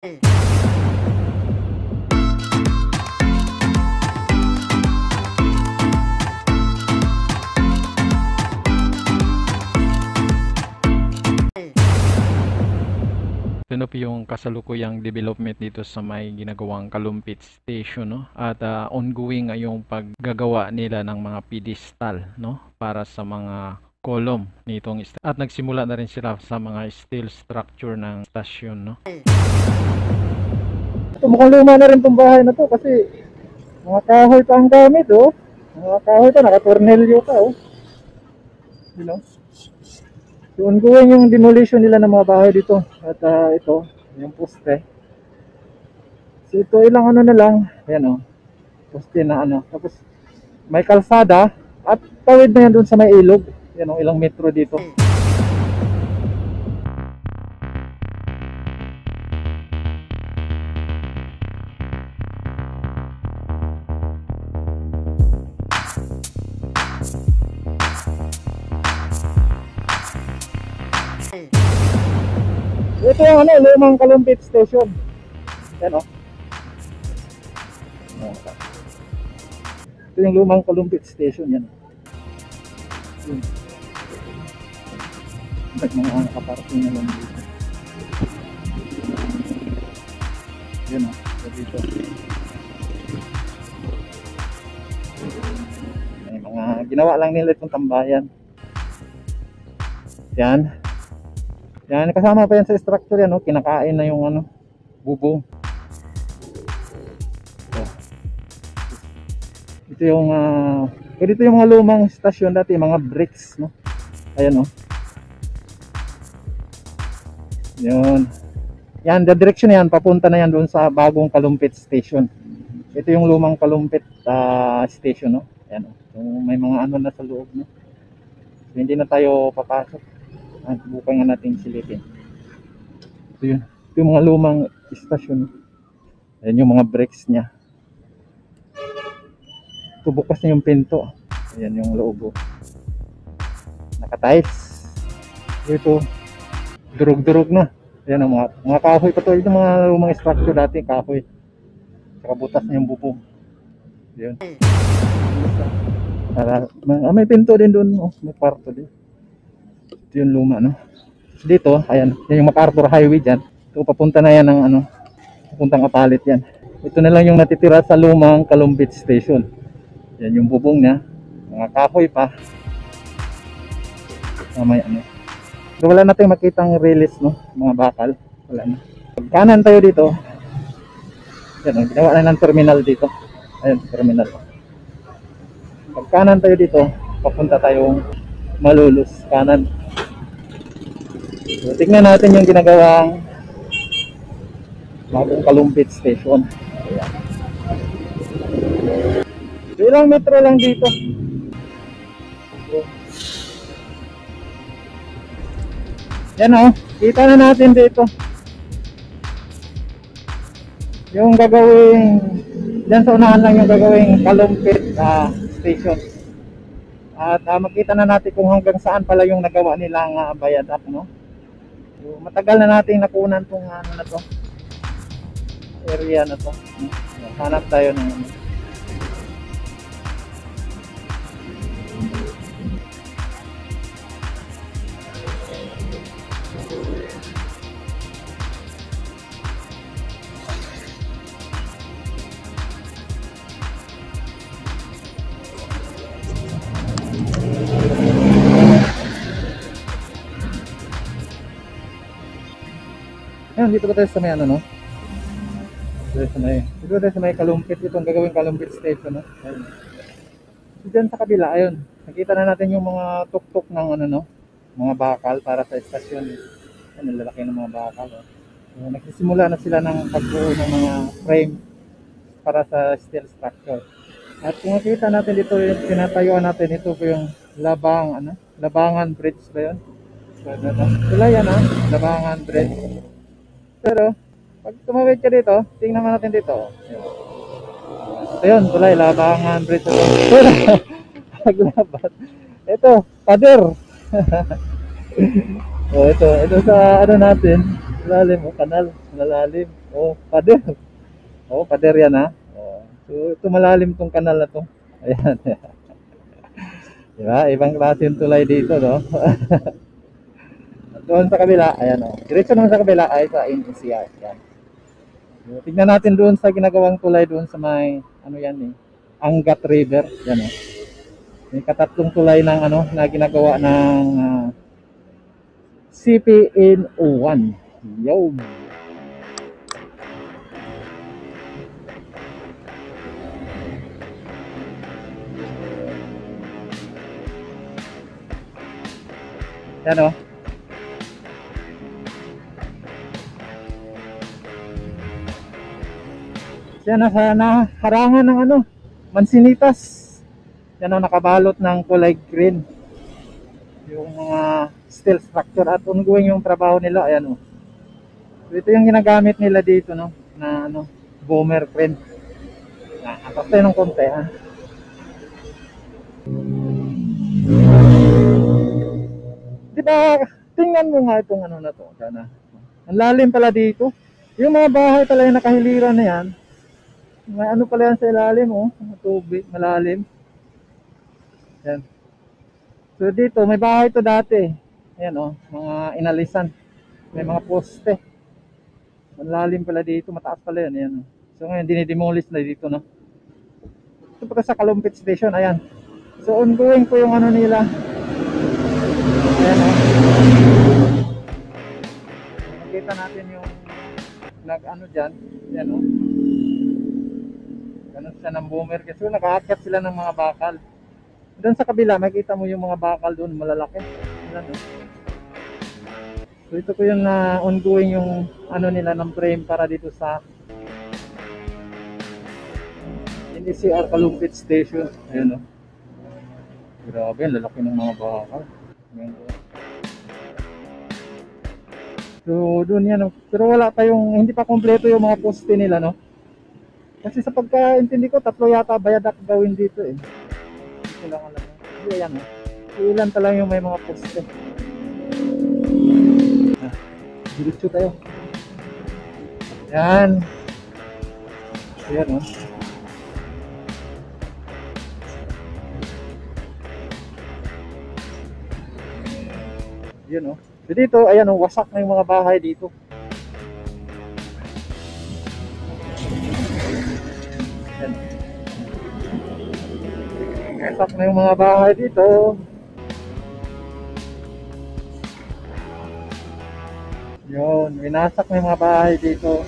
Ito na po yung kasalukuyang development dito sa may ginagawang Kalumpit Station, no? At ongoing yung paggagawa nila ng mga pedestal, no? Para sa mga column nitong at nagsimula na rin sila sa mga steel structure ng stasyon, no? Ito, mukhang luma na rin itong bahay na to kasi mga kahoy pa ang gamit, oh. Mga kahoy pa, naka-tornilyo pa, oh. You know? So, ongoing yung demolition nila ng mga bahay dito. At ito, yung poste. So, ito ilang ano na lang. Ayan, oh. Poste na ano. Tapos, may kalsada. At tawid na yan doon sa may ilog. Yan, oh, ilang metro dito. Ito yung ano, lumang Kalumpit Station. Yan, oh. Ito yung lumang Kalumpit Station, yan. Mga nakaparting na lang dito. Yan, oh. Dito. May mga ginawa lang nila itong tambayan. Yan. Yan, kasama pa yan sa structure yan, no? Kinakain na yung ano, bubong. Ito yung dito yung mga lumang stasyon dati, mga bricks, no? Ayan, no? Yun. Yan, the direction yan, papunta na yan doon sa bagong Kalumpit Station. Ito yung lumang Kalumpit Station, no? Ayan, no? So, may mga ano na sa loob, no? So, hindi na tayo papasok. At bukan nga natin silipin. Ito yun. Ito yung mga lumang istasyon. Ayan yung mga bricks nya. Ito bukas na yung pinto. Ayan yung loob. Nakatiles. Ito durug-durug na. Ayan ang mga kahoy pa to. Ito mga lumang structure dati, kahoy. Saka butas na yung bubong. Ayan. May pinto din doon. Oh, may kwarto din. Ito yung luma, no? Dito, ayan, yan yung MacArthur Highway dyan. Ito, papunta na yan ng ano, papuntang Apalit yan. Ito na lang yung natitira sa lumang Kalumpit Station. Yan yung bubong niya, mga kahoy pa. May ano. Pero wala natin makitang release, no? Mga bakal, wala na. Pag kanan tayo dito, yan, ginawa na ng terminal dito. Ayan, terminal. Pag kanan tayo dito, papunta tayong Malulus, kanan. So, tingnan natin yung ginagawang bagong Kalumpit Station. Ayan. So, ilang metro lang dito. So, yan, oh, kita na natin dito yung gagawing, dyan sa unahan lang yung gagawing Kalumpit Station. At makita na natin kung hanggang saan pala yung nagawa nilang viaduct, no? So, matagal na natin nakunan tong ano na to, area na to. Hanap tayo ng ano. Ayan, dito ba tayo sa may ano, no? Dito tayo sa may Kalumpit. Itong gagawing Kalumpit Station, no? Ayan. So, dyan sa kabila, ayun. Nakita na natin yung mga tuktok ng ano, no? Mga bakal para sa estasyon. Ayan, lalaki ng mga bakal, no? So, nagsisimula na sila ng pagbuo ng mga frame para sa steel structure. At kung makita natin dito, yung tinatayuan natin, ito po yung Labangan Bridge ba yun? So, sila yan, no? Labangan Bridge. Pero, pag tumawid ka dito, tingnan natin dito. Ito yun, tulay, Labangan Bridge. Paglabat. Ito, pader. So, ito sa ano natin, Lalim, oh, kanal. Malalim. Oh, pader. Oh, pader yan ha. Oh. So, ito malalim tong kanal na to. Ayan. Diba? Ibang klase yung tulay dito, no? At doon sa kabila, ayan o. Diretso naman sa kabila ay sa NCR. Yan. So, tignan natin doon sa ginagawang tulay doon sa may, ano yan eh, Angat River. Yan o. May katatlong tulay ng ano, na ginagawa ng CPNO1. Yo. Yan o. Yan nasa harangan ng ano, mansinitas. Yan o, nakabalot ng kulay green. Yung mga steel structure at ongoing yung trabaho nila. Ayan o. So, ito yung ginagamit nila dito, no, na ano, boomer crane. Atas tayo ng konti ha. Diba, tingnan mo nga itong ano na to. Sana. Ang lalim pala dito. Yung mga bahay talaga nakahiliran na yan. May ano pala yan sa ilalim, oh. Tubig, malalim. Yan. So dito, may bahay to dati. Ayan, oh. Mga inalisan. May mga poste. Malalim pala dito. Mataas pala yan. Ayan, oh. So ngayon, dinidemolish na dito, no. Ito pa sa Kalumpit Station. Ayan. So ongoing po yung ano nila. Ayan, oh. Nakita natin yung nag-ano dyan. Ayan, oh. Ganun siya ng boomer kasi nakaakyat sila ng mga bakal. Doon sa kabila, makita mo yung mga bakal doon, malalaki. Ayan, oh. So ito po yung ongoing yung ano nila ng frame para dito sa NCR Kalumpit Station. Ayan, oh. Grabe, lalaki ng mga bakal. Ayan, oh. So doon yan, oh. Pero wala pa yung, hindi pa kompleto yung mga poste nila, no? Kasi sa pagkaintindi ko, 3 yata bayadak gawin dito eh. Hindi ko lang alam. Hindi, ayan, oh. So, ilan pa lang yung may mga poste. Diretso tayo. Yan. Ayan, oh. Yan, oh. So dito, ayan, oh, wasak na yung mga bahay dito. Ayan. Wasak na yung mga bahay dito. Yun, winasak na yung mga bahay dito.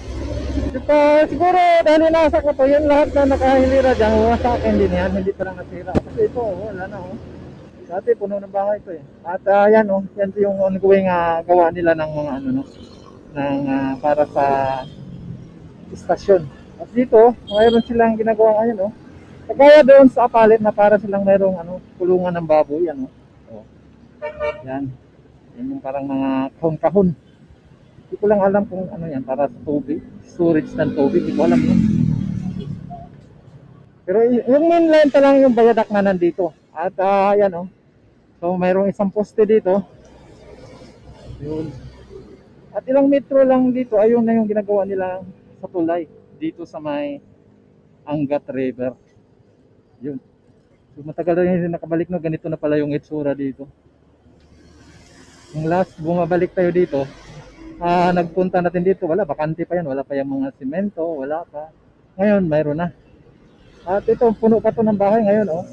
Siguro dahil winasak na to, yun lahat na nakahilira dyan, wasakin din yan, hindi pa lang nasira. Kasi ito, wala na, oh. Dati puno ng bahay ito eh. At yan, oh, yan yung ongoing gawa nila ng mga ano, no, ng para sa istasyon. At dito, mayroon silang ginagawa ngayon, oh. Kagaya doon sa Apalit na para silang mayroong ano, kulungan ng baboy, yan, oh. Oh. Yan. Yan yung parang mga kahon-kahon. Hindi ko lang alam kung ano yan, para sa tubig, storage ng tubig, hindi ko alam yun. Pero yung mainline pa lang yung bayadak na nandito. At yan, oh. So mayroong isang poste dito. Yun. At ilang metro lang dito, ayun na yung ginagawa nila sa tulay dito sa may Angat River. Yun. So matagal na hindi nakabalik, no, ganito na pala yung itsura dito. Yung last bumabalik tayo dito, nagpunta natin dito, wala, bakante pa yan, wala pa yung mga simento, wala pa. Ngayon mayroon na. At ito, puno pa to ng bahay ngayon, oh.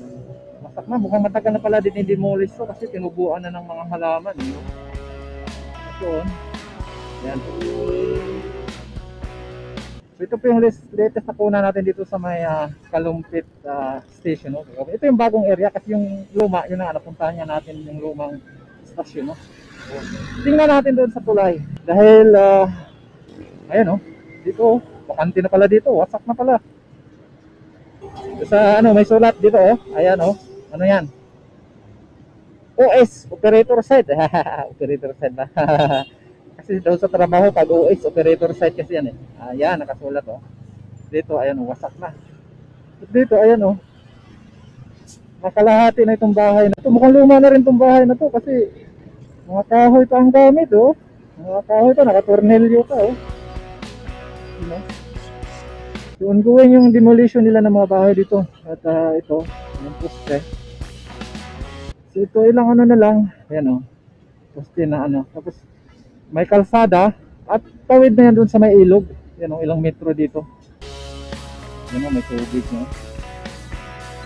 Masak na, mukhang matagal na pala dinidemolish to kasi tinubuan na ng mga halaman, eh. At doon, yan. So ito po yung latest na kuna natin dito sa may Kalumpit Station, no? Ito yung bagong area kasi yung luma, yun ang napuntahan niya natin, yung lumang stasyon, no? So, tingnan natin doon sa tulay. Dahil, ayan, oh, dito, bakante na pala dito, wasak na pala. Sa ano, may sulat dito, oh. Ayan, oh. Ano yan? OS, operator site. Operator site ba? Kasi daw sa trabaho, pag OS, operator site kasi yan eh. Ayan, nakasulat, oh. Dito, ayan, oh, wasak na. Dito, ayan, oh. Nakalahati na itong bahay na ito. Mukhang luma na rin itong bahay na ito kasi mga kahoy pa ang gamit, oh. Mga kahoy to, naka-tornilyo pa oh. Diba? So ongoing yung demolition nila ng mga bahay dito. At ito, yung poste. So ito ilang ano na lang, ayan oh. Poste na ano. Tapos may kalsada at tawid na yan doon sa may ilog. Yan oh, ilang metro dito. Yan oh, may tubig no.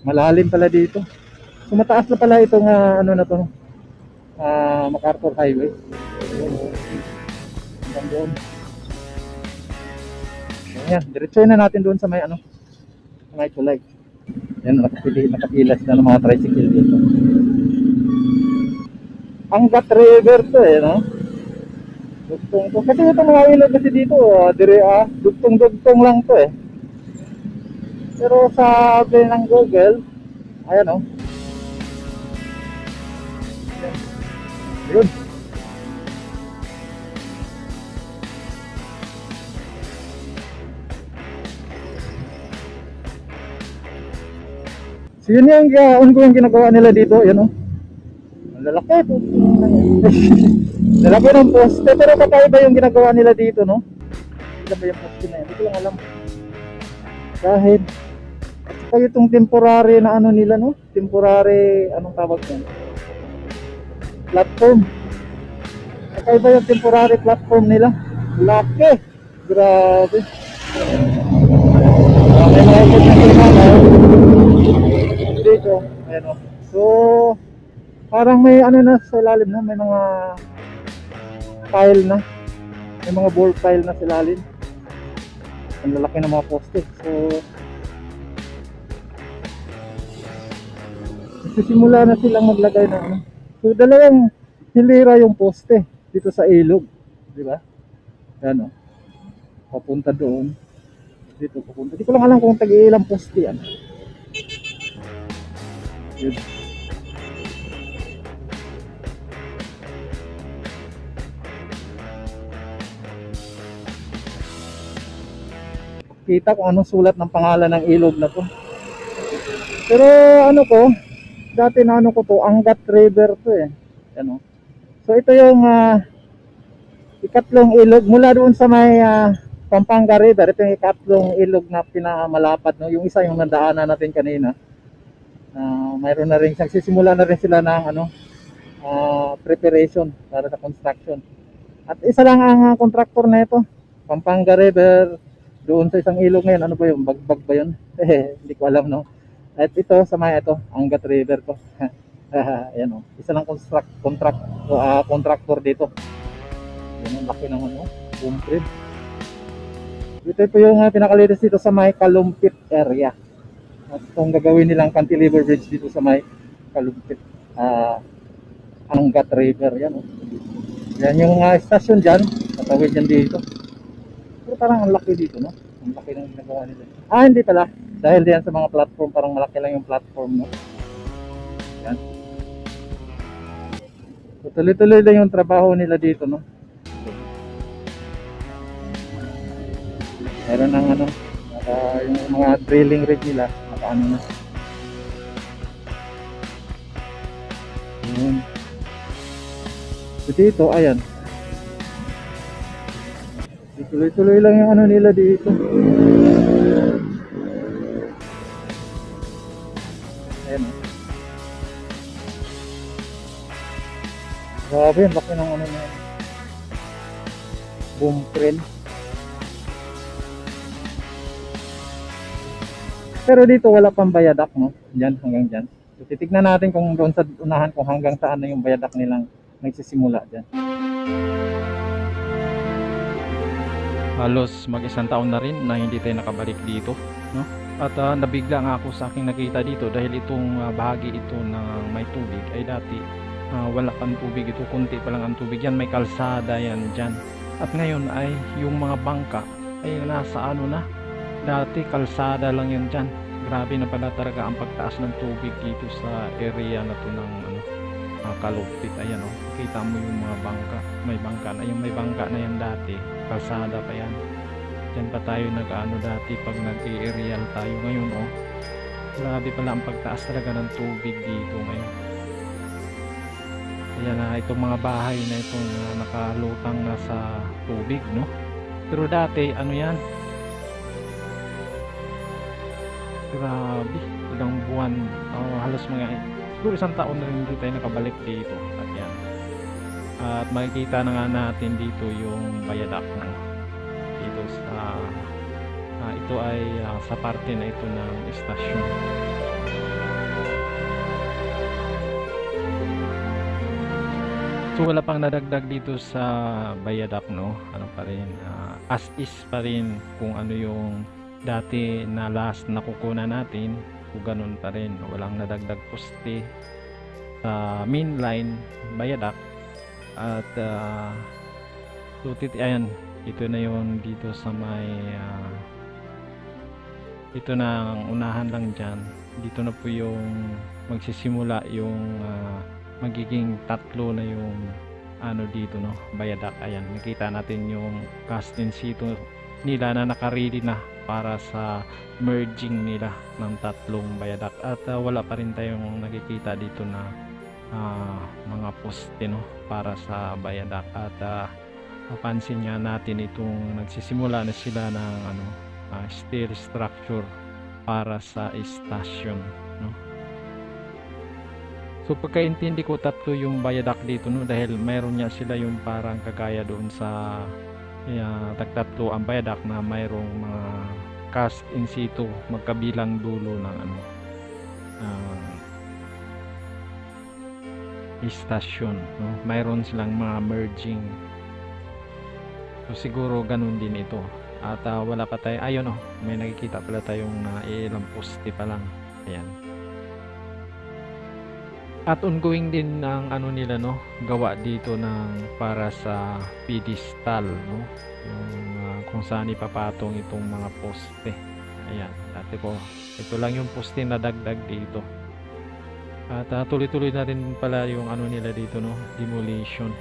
Malalim pala dito. So mataas na pala itong ano na to, MacArthur Highway. Hanggang doon. Yan, diretsoy na natin doon sa may ano, sa may tulay. Yan, nakapilas na ng mga tricycle dito. Angat River to no. Dugtong to. Kasi itong mga ilog kasi dito, dugtong-dugtong lang to eh. Pero sabi ng Google, ayan o. Yun. So yun yung ongoing ginagawa nila dito, ayan o. Ang lalaki po. Lalaki ng poste, pero kakaiba yung ginagawa nila dito, no? Ilan ba yung poste na yan? Hindi ko lang alam. Dahil at saka itong temporary na ano nila, no? Temporary, anong tawag yan? Platform. Kakaiba yung temporary platform nila. Laki. Grabe. May mga ikot na kilala dito. Ayan o. So parang may ano na sa ilalim na, may mga tile na. May mga ball tile na sa ilalim. Ang lalaki ng mga poste. So sisimula na silang maglagay ng ano. So dalawang hilira yung poste dito sa ilog, di ba? Ano? Papunta doon. Dito papunta. Di ko lang alam kung tag-iilang poste yan. Yun. Kita kung anong sulat ng pangalan ng ilog na to. Pero ano ko, dati na ano ko to, Angat River to eh. Ano? So ito yung ikatlong ilog mula doon sa may Pampanga River. Ito yung ikatlong ilog na pinakamalapad, no? Yung isa yung nadaanan natin kanina. Mayroon na rin, nagsisimula na rin sila ng ano, preparation para sa construction. At isa lang ang contractor na ito, Pampanga River. Doon sa isang ilog ngayon, ano ba yun? Bagbag ba yun? Hindi ko alam, no? At ito, sa may ito, Angat River to. Ayan o. Isa lang contractor dito. Yan ang laki naman o. Boom crib. Ito yung pinakalinis dito sa may Kalumpit area. At itong gagawin nilang cantilever bridge dito sa may Kalumpit. Angat River. Yan o. Yan yung station dyan. Tatawid yan dito. Pero parang ang laki dito, no? Ang laki ng ginagawa nila. Hindi pala. Dahil diyan sa mga platform, parang malaki lang yung platform, no? Yan. So, tuloy-tuloy lang yung trabaho nila dito, no? Meron ng ano, yung mga drilling rig nila, nakaano na. Yun. So, dito, ayan. Tuloy-tuloy lang yung ano nila dito. Ayan. Grabe, laki ng ano na boom crane. Pero dito wala pang viaduct, no? Diyan, hanggang diyan. So, titignan natin kung doon sa unahan kung hanggang saan na yung viaduct nilang nagsisimula diyan. Halos mag-isang taon na rin na hindi tayo nakabalik dito, no? At nabigla nga ako sa aking nakita dito dahil itong bahagi ito ng may tubig ay dati wala pang tubig ito, kunti pa lang ang tubig yan, may kalsada yan dyan. At ngayon ay yung mga bangka ay nasa ano na, dati kalsada lang yan dyan. Grabe na pala talaga ang pagtaas ng tubig dito sa area na to ng ano, Kalumpit. Ayan o, kita mo yung mga bangka, may bangka na, yung may bangka na yan dati, kalsada pa yan. Diyan pa tayo nag-ano dati pag nag-aerial tayo. Ngayon oh, grabe pala ang pagtaas talaga ng tubig dito ngayon. Ayan na itong mga bahay na itong nakalutang na sa tubig, no? Pero dati, ano yan? Grabe, ilang buwan, halos mga, siguro isang taon na rin hindi tayo nakabalik dito. At yan. At makikita na nga natin dito yung viaduct, no? Dito sa, ito ay sa parte na ito ng istasyon. So wala pang nadagdag dito sa viaduct, no? Ano pa rin, as is pa rin kung ano yung dati na last na kukunan natin, kung ganun pa rin, walang nadagdag poste sa main line viaduct. At ayan, ito na yung dito sa may ito na ang unahan lang dyan. Dito na po yung magsisimula yung magiging tatlo na yung ano dito, no, viaduct. Ayan, nakita natin yung cast in situ nila na nakaredy na para sa merging nila ng tatlong viaduct. At wala pa rin tayong nakikita dito na mga poste, no, para sa viaduct. At mapansin nga natin itong nagsisimula na sila ng steel structure para sa station, no. So pagkaintindi ko, tatlo yung viaduct dito, no, dahil mayroon niya sila yung parang kagaya doon sa tagtatlo ang viaduct na mayroong mga cast in situ magkabilang dulo ng station, no. Mayroon silang mga merging. So siguro ganun din ito. At wala pa tayo, ayun, oh, may nakikita pala tayong ilang poste pa lang. Ayan. At ongoing din ang nila, no, gawa dito ng para sa pedestal, no, yung kung saan ipapatong itong mga poste. Ayan, dati po ito lang yung poste na dagdag dito. At tuloy-tuloy na rin pala yung nila dito, no, demolition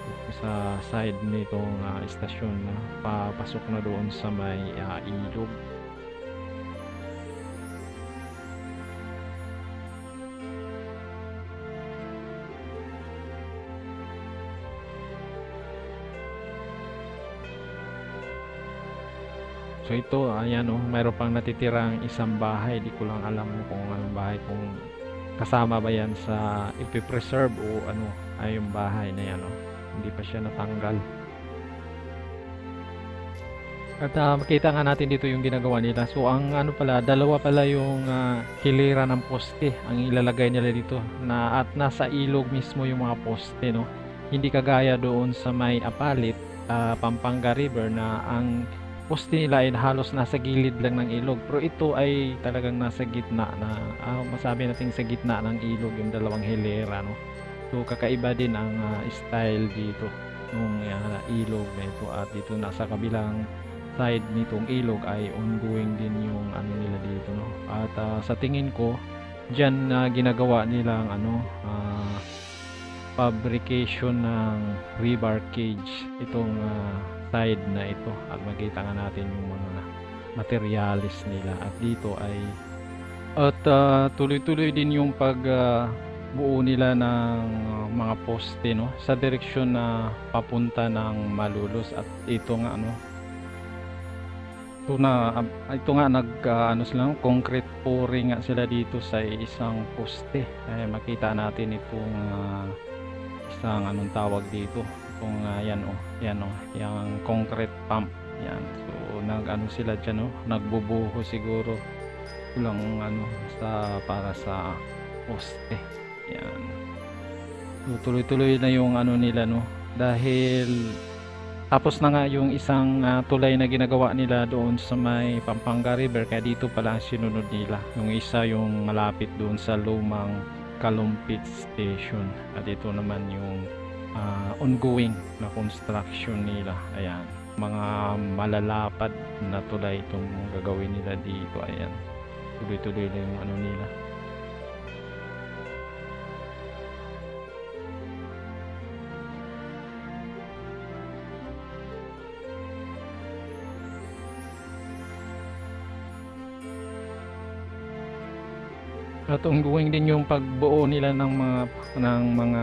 sa side nitong istasyon na papasok na doon sa may ilog. So ito, ayan, oh, mayroon pang natitirang isang bahay. Di ko lang alam kung anong bahay, kung kasama ba yan sa ipipreserve o ano ay yung bahay na yan, oh. Hindi pa siya natanggal. At makita nga natin dito yung ginagawa nila. So ang pala, dalawa pala yung hilera ng poste ang ilalagay nila dito, at nasa ilog mismo yung mga poste, no. Hindi kagaya doon sa may Apalit, Pampanga River, na ang poste nila ay halos nasa gilid lang ng ilog. Pero ito ay talagang nasa gitna na, masabi natin sa gitna ng ilog yung dalawang hilera, no. So kakaiba din ang style dito nung ilog na ito. At dito nasa kabilang side nitong ilog ay ongoing din yung nila dito, no. At sa tingin ko diyan ginagawa nilang fabrication ng rebar cage itong side na ito. At makita nga natin yung mga materialis nila. At dito ay tuloy-tuloy din yung pagbuo nila ng mga poste, no, sa direksyon na papunta ng Malolos. At ito nga, ito nga sila, concrete pouring nga sila dito sa isang poste. Ay makita natin itong isang tawag dito, itong yan, yung concrete pump yan. So sila dyan, nagbubuho siguro kulang para sa poste yan. So tuloy-tuloy na yung nila, no, dahil tapos na nga yung isang tulay na ginagawa nila doon sa may Pampanga River, kaya dito pala ang sinunod nila. Yung isa yung malapit doon sa lumang Kalumpit Station. At ito naman yung ongoing na construction nila. Ayan, mga malalapad na tulay itong gagawin nila dito. Ayan, tuloy-tuloy na yung nila. At ongoing din yung pagbuo nila ng mga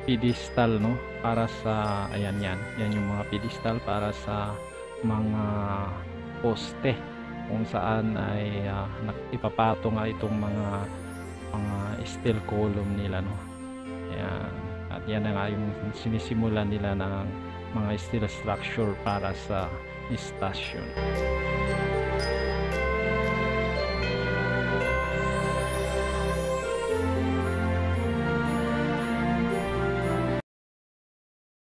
pedestal, no, para sa ayan yan yung mga pedestal para sa mga poste kung saan ay ipapatong nga itong mga steel column nila, no. Ayan. At yan na nga yung sinisimulan nila ng mga steel structure para sa station.